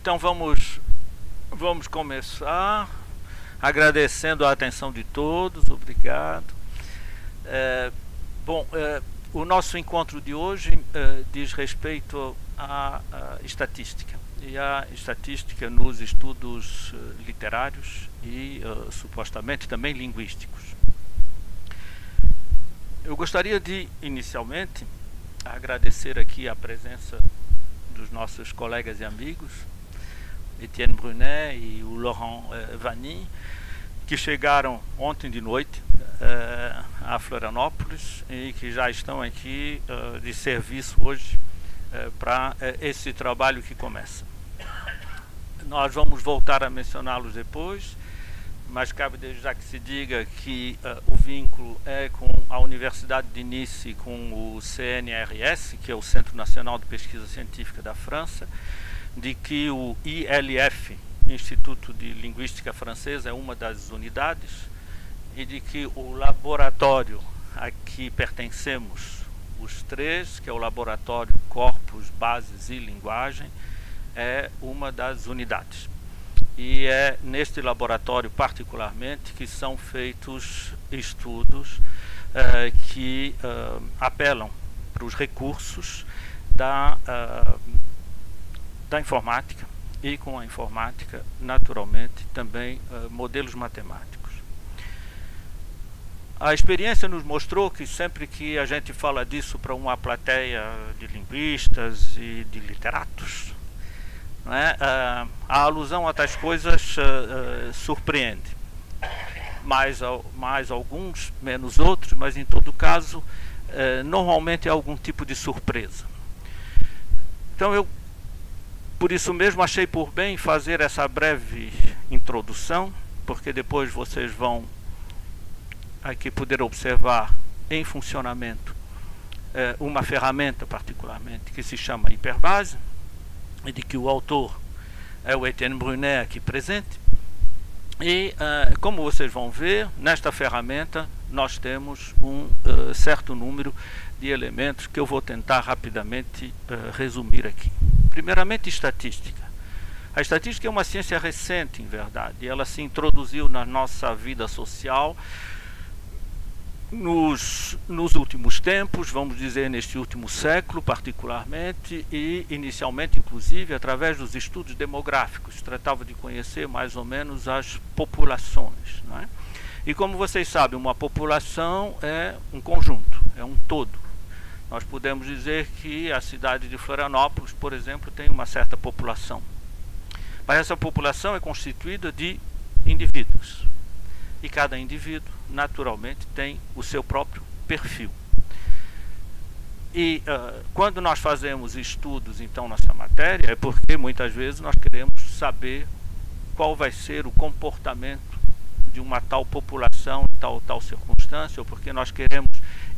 Então vamos começar agradecendo a atenção de todos, obrigado. O nosso encontro de hoje diz respeito à estatística, e à estatística nos estudos literários e supostamente também linguísticos. Eu gostaria de, inicialmente, agradecer aqui a presença dos nossos colegas e amigos, Etienne Brunet e o Laurent Vanni, que chegaram ontem de noite a Florianópolis e que já estão aqui de serviço hoje para esse trabalho que começa. Nós vamos voltar a mencioná-los depois, mas cabe desde já que se diga que o vínculo é com a Universidade de Nice, com o CNRS, que é o Centro Nacional de Pesquisa Científica da França, de que o ILF, Instituto de Linguística Francesa, é uma das unidades, e de que o laboratório a que pertencemos, os três, que é o Laboratório Corpos, Bases e Linguagem, é uma das unidades. E é neste laboratório particularmente que são feitos estudos que apelam para os recursos da informática, e com a informática, naturalmente, também modelos matemáticos. A experiência nos mostrou que sempre que a gente fala disso para uma plateia de linguistas e de literatos, a alusão a tais coisas surpreende. Mais alguns, menos outros, mas em todo caso, normalmente é algum tipo de surpresa. Então eu, por isso mesmo, achei por bem fazer essa breve introdução, porque depois vocês vão aqui poder observar em funcionamento uma ferramenta particularmente que se chama Hiperbase, e de que o autor é o Etienne Brunet aqui presente. E como vocês vão ver, nesta ferramenta nós temos um certo número de elementos que eu vou tentar rapidamente resumir aqui. Primeiramente, estatística. A estatística é uma ciência recente, em verdade. Ela se introduziu na nossa vida social nos últimos tempos, vamos dizer neste último século particularmente, e inicialmente inclusive através dos estudos demográficos. Tratava de conhecer mais ou menos as populações, não é? E como vocês sabem, uma população é um conjunto, é um todo. Nós podemos dizer que a cidade de Florianópolis, por exemplo, tem uma certa população, mas essa população é constituída de indivíduos, e cada indivíduo naturalmente tem o seu próprio perfil. E quando nós fazemos estudos então nessa matéria, é porque muitas vezes nós queremos saber qual vai ser o comportamento de uma tal população em tal circunstância, ou porque nós queremos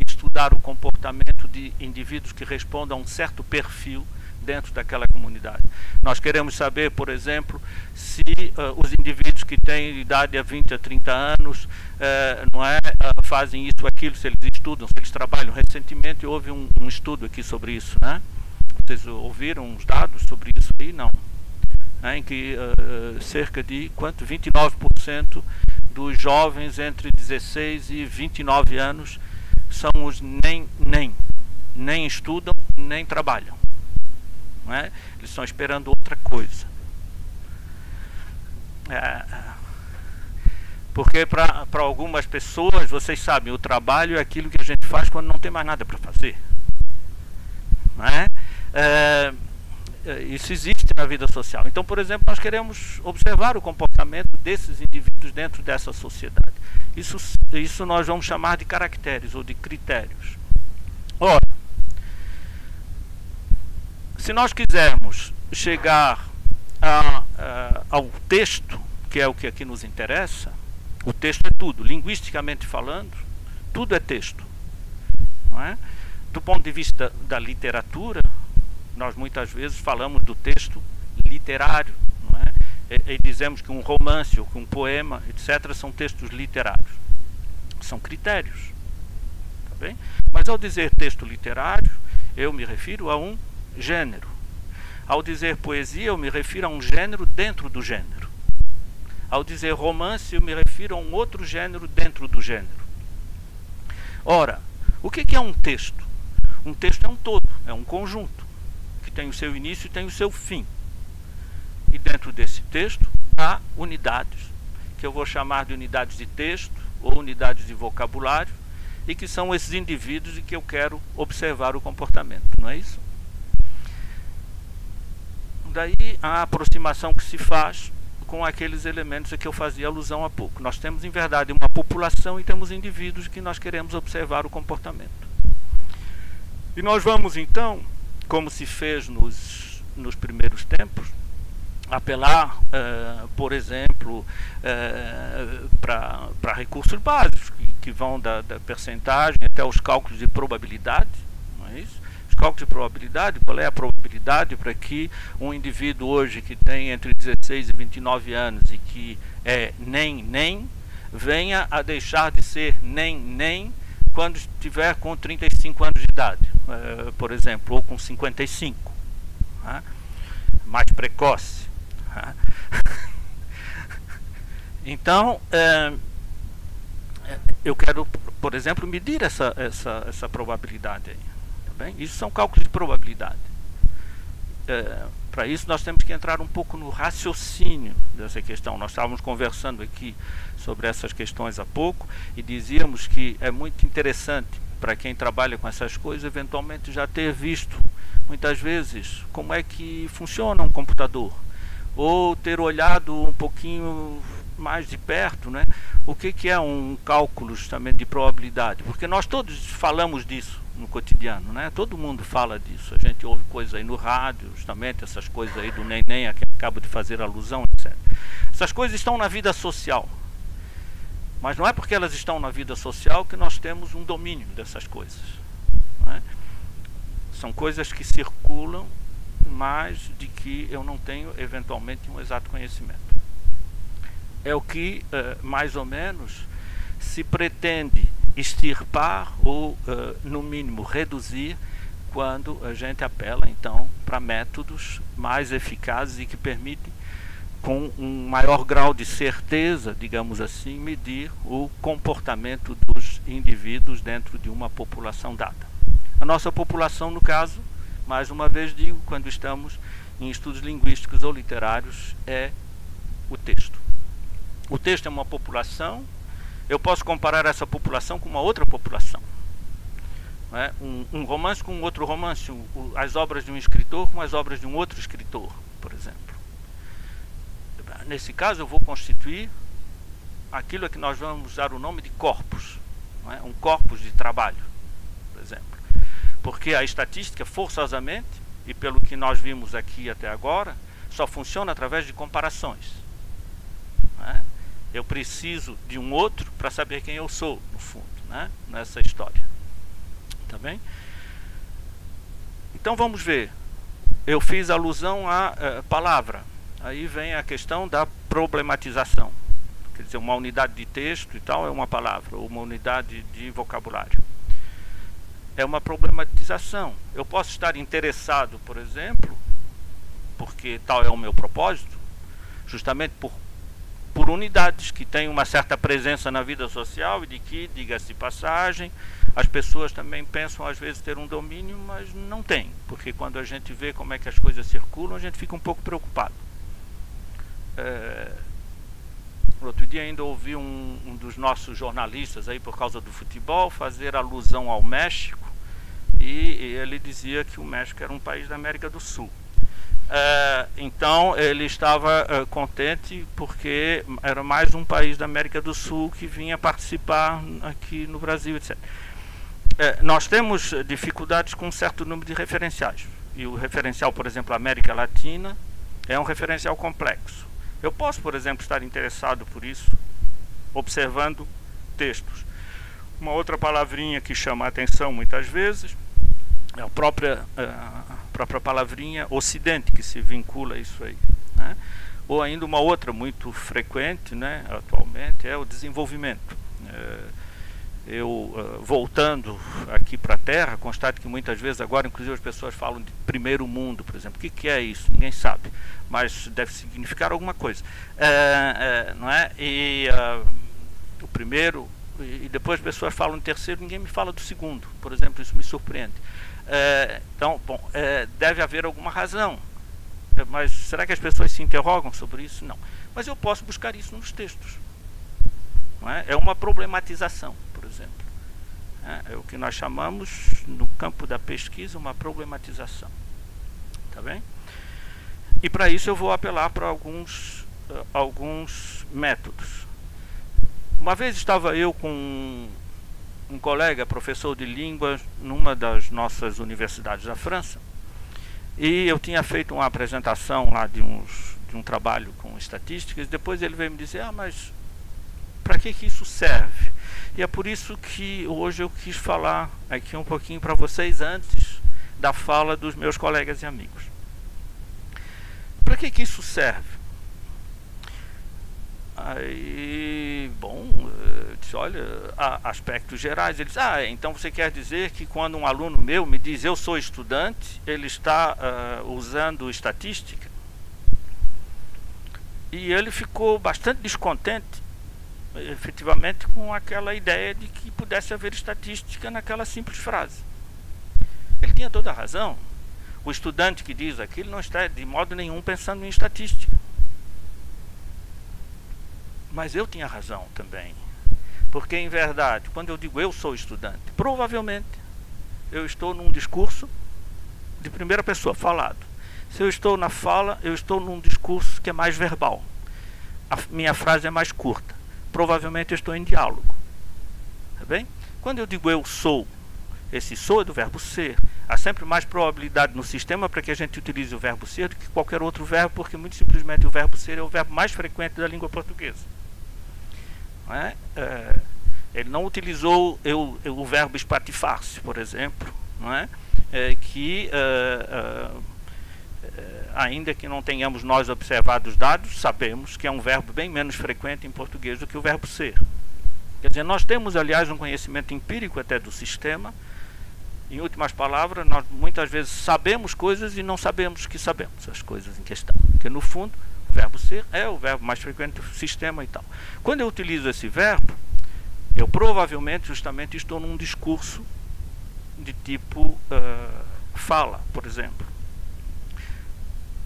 estudar o comportamento de indivíduos que respondam a um certo perfil dentro daquela comunidade. Nós queremos saber, por exemplo, se os indivíduos que têm idade há 20 a 30 anos fazem isso ou aquilo, se eles estudam, se eles trabalham. Recentemente houve um estudo aqui sobre isso, né? Vocês ouviram uns dados sobre isso aí? Não. Em que cerca de 29% dos jovens entre 16 e 29 anos são os nem estudam, nem trabalham. Não é? Eles estão esperando outra coisa. Porque para algumas pessoas, vocês sabem, o trabalho é aquilo que a gente faz quando não tem mais nada para fazer. Não é? Isso existe na vida social. Então, por exemplo, nós queremos observar o comportamento desses indivíduos dentro dessa sociedade. Isso nós vamos chamar de caracteres ou de critérios. Ora, se nós quisermos chegar ao texto, que é o que aqui nos interessa, o texto é tudo, linguisticamente falando, tudo é texto. Não é? Do ponto de vista da literatura, nós muitas vezes falamos do texto literário, não é? E dizemos que um romance ou que um poema, etc., são textos literários. São critérios. Tá bem? Mas ao dizer texto literário, eu me refiro a um gênero. Ao dizer poesia, eu me refiro a um gênero dentro do gênero. Ao dizer romance, eu me refiro a um outro gênero dentro do gênero. Ora, o que é um texto? Um texto é um todo, é um conjunto, que tem o seu início e tem o seu fim. E dentro desse texto há unidades, que eu vou chamar de unidades de texto ou unidades de vocabulário, e que são esses indivíduos de que eu quero observar o comportamento, não é isso? Daí a aproximação que se faz com aqueles elementos a que eu fazia alusão há pouco. Nós temos, em verdade, uma população e temos indivíduos que nós queremos observar o comportamento. E nós vamos, então, como se fez nos primeiros tempos, apelar, por exemplo, para recursos básicos, que vão da percentagem até os cálculos de probabilidade, não é isso? Os cálculos de probabilidade, qual é a probabilidade para que um indivíduo hoje que tem entre 16 e 29 anos e que é nem, venha a deixar de ser nem quando estiver com 35 anos de idade, por exemplo, ou com 55, né? Mais precoce. Então, eu quero, por exemplo, medir essa probabilidade aí, tá bem? Isso são cálculos de probabilidade. Para isso nós temos que entrar um pouco no raciocínio dessa questão. Nós estávamos conversando aqui sobre essas questões há pouco e dizíamos que é muito interessante para quem trabalha com essas coisas eventualmente já ter visto muitas vezes como é que funciona um computador, ou ter olhado um pouquinho mais de perto, né, o que é um cálculo justamente de probabilidade, porque nós todos falamos disso no cotidiano, né? Todo mundo fala disso, a gente ouve coisas aí no rádio, justamente essas coisas aí do neném a que acabo de fazer alusão, etc. Essas coisas estão na vida social, mas não é porque elas estão na vida social que nós temos um domínio dessas coisas, não é? São coisas que circulam, mas de que eu não tenho eventualmente um exato conhecimento. É o que mais ou menos se pretende extirpar ou no mínimo reduzir quando a gente apela então para métodos mais eficazes e que permitem com um maior grau de certeza, digamos assim, medir o comportamento dos indivíduos dentro de uma população dada. A nossa população, no caso, mais uma vez digo, quando estamos em estudos linguísticos ou literários, é o texto. O texto é uma população. Eu posso comparar essa população com uma outra população, não é? Um romance com outro romance, as obras de um escritor com as obras de um outro escritor, por exemplo. Nesse caso eu vou constituir aquilo a que nós vamos usar o nome de corpus, não é? Um corpus de trabalho, por exemplo. Porque a estatística, forçosamente, e pelo que nós vimos aqui até agora, só funciona através de comparações, não é? Eu preciso de um outro para saber quem eu sou, no fundo, né? Nessa história. Tá bem? Então vamos ver. Eu fiz alusão à palavra. Aí vem a questão da problematização. Quer dizer, uma unidade de texto e tal é uma palavra, ou uma unidade de vocabulário. É uma problematização. Eu posso estar interessado, por exemplo, porque tal é o meu propósito, justamente por unidades que têm uma certa presença na vida social e de que, diga-se de passagem, as pessoas também pensam às vezes ter um domínio, mas não tem, porque quando a gente vê como é que as coisas circulam, a gente fica um pouco preocupado. Outro dia ainda ouvi um dos nossos jornalistas aí, por causa do futebol, fazer alusão ao México, e ele dizia que o México era um país da América do Sul. Então ele estava contente porque era mais um país da América do Sul que vinha participar aqui no Brasil, etc. Nós temos dificuldades com um certo número de referenciais, e o referencial, por exemplo, América Latina, é um referencial complexo. Eu posso, por exemplo, estar interessado por isso, observando textos. Uma outra palavrinha que chama a atenção muitas vezes é a própria palavrinha Ocidente, que se vincula a isso aí, né? Ou ainda uma outra muito frequente, né, atualmente, é o desenvolvimento. voltando aqui para a Terra, constato que muitas vezes agora, inclusive, as pessoas falam de primeiro mundo, por exemplo. O que é isso? Ninguém sabe, mas deve significar alguma coisa, não é? E o primeiro, e depois as pessoas falam de terceiro, ninguém me fala do segundo, por exemplo. Isso me surpreende. Então, bom, deve haver alguma razão, mas será que as pessoas se interrogam sobre isso? Não. Mas eu posso buscar isso nos textos. Não é? É uma problematização, por exemplo. É o que nós chamamos, no campo da pesquisa, uma problematização. Tá bem? E para isso eu vou apelar para alguns métodos. Uma vez estava eu com um colega, professor de língua, numa das nossas universidades da França, e eu tinha feito uma apresentação lá de um trabalho com estatísticas, e depois ele veio me dizer, mas para que isso serve? E é por isso que hoje eu quis falar aqui um pouquinho para vocês antes da fala dos meus colegas e amigos. Para que isso serve? Aí, bom, eu disse, olha, há aspectos gerais. Ele disse, então você quer dizer que quando um aluno meu me diz eu sou estudante, ele está usando estatística? E ele ficou bastante descontente, efetivamente, com aquela ideia de que pudesse haver estatística naquela simples frase. Ele tinha toda a razão. O estudante que diz aquilo não está de modo nenhum pensando em estatística. Mas eu tinha razão também. Porque, em verdade, quando eu digo eu sou estudante, provavelmente eu estou num discurso de primeira pessoa, falado. Se eu estou na fala, eu estou num discurso que é mais verbal. A minha frase é mais curta. Provavelmente eu estou em diálogo. Tá bem? Quando eu digo eu sou, esse sou é do verbo ser. Há sempre mais probabilidade no sistema para que a gente utilize o verbo ser do que qualquer outro verbo, porque muito simplesmente o verbo ser é o verbo mais frequente da língua portuguesa. Não é? Ele não utilizou o verbo espatifar-se, por exemplo, não é? Ainda que não tenhamos nós observado os dados, sabemos que é um verbo bem menos frequente em português do que o verbo ser. Quer dizer, nós temos, aliás, um conhecimento empírico até do sistema. Em últimas palavras, nós muitas vezes sabemos coisas e não sabemos que sabemos as coisas em questão. Porque, no fundo, o verbo ser é o verbo mais frequente do sistema e tal. Quando eu utilizo esse verbo, eu provavelmente, justamente, estou num discurso de tipo fala, por exemplo.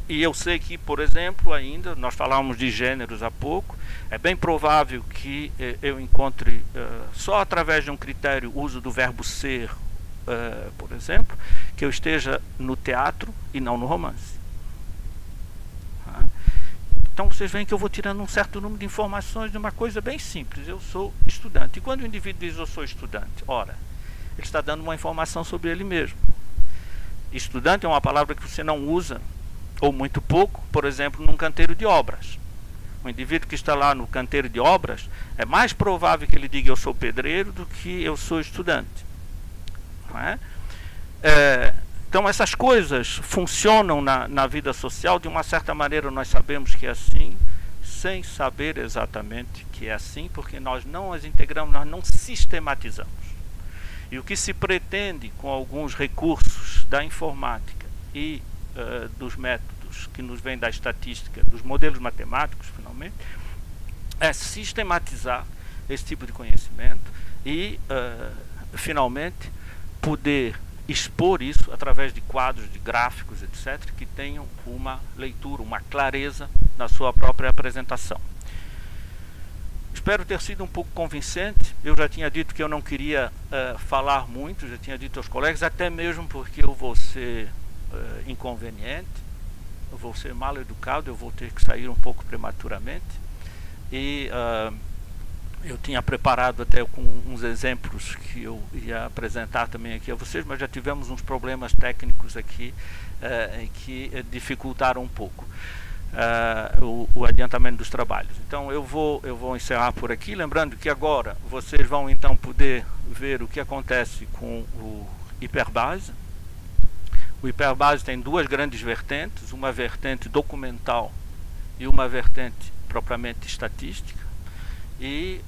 E eu sei que, por exemplo, ainda, nós falávamos de gêneros há pouco, é bem provável que eu encontre, só através de um critério, o uso do verbo ser, por exemplo, que eu esteja no teatro e não no romance. Então vocês veem que eu vou tirando um certo número de informações de uma coisa bem simples. Eu sou estudante. E quando o indivíduo diz eu sou estudante, ora, ele está dando uma informação sobre ele mesmo. Estudante é uma palavra que você não usa, ou muito pouco, por exemplo, num canteiro de obras. O indivíduo que está lá no canteiro de obras, é mais provável que ele diga eu sou pedreiro do que eu sou estudante. Não é? Então essas coisas funcionam na vida social. De uma certa maneira nós sabemos que é assim, sem saber exatamente que é assim, porque nós não as integramos, nós não sistematizamos. E o que se pretende com alguns recursos da informática e dos métodos que nos vêm da estatística, dos modelos matemáticos, finalmente, é sistematizar esse tipo de conhecimento e, finalmente, poder expor isso através de quadros, de gráficos, etc., que tenham uma leitura, uma clareza na sua própria apresentação. Espero ter sido um pouco convincente. Eu já tinha dito que eu não queria falar muito, já tinha dito aos colegas, até mesmo porque eu vou ser inconveniente, eu vou ser mal educado, eu vou ter que sair um pouco prematuramente. E eu tinha preparado até com uns exemplos que eu ia apresentar também aqui a vocês, mas já tivemos uns problemas técnicos aqui que dificultaram um pouco o adiantamento dos trabalhos. Então eu vou encerrar por aqui, lembrando que agora vocês vão então poder ver o que acontece com o Hiperbase. O Hiperbase tem duas grandes vertentes, uma vertente documental e uma vertente propriamente estatística. e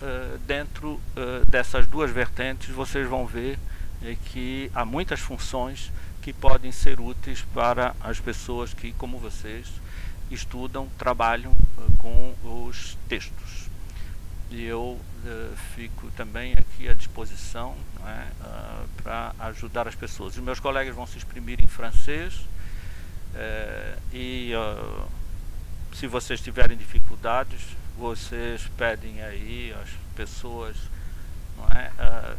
dentro dessas duas vertentes vocês vão ver que há muitas funções que podem ser úteis para as pessoas que, como vocês, estudam, trabalham com os textos. E eu fico também aqui à disposição, né, para ajudar as pessoas. Os meus colegas vão se exprimir em francês e se vocês tiverem dificuldades, vocês pedem aí às pessoas, não é,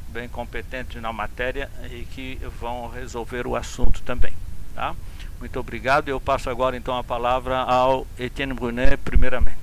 bem competentes na matéria e que vão resolver o assunto também, tá? Muito obrigado. Eu passo agora então a palavra ao Etienne Brunet primeiramente.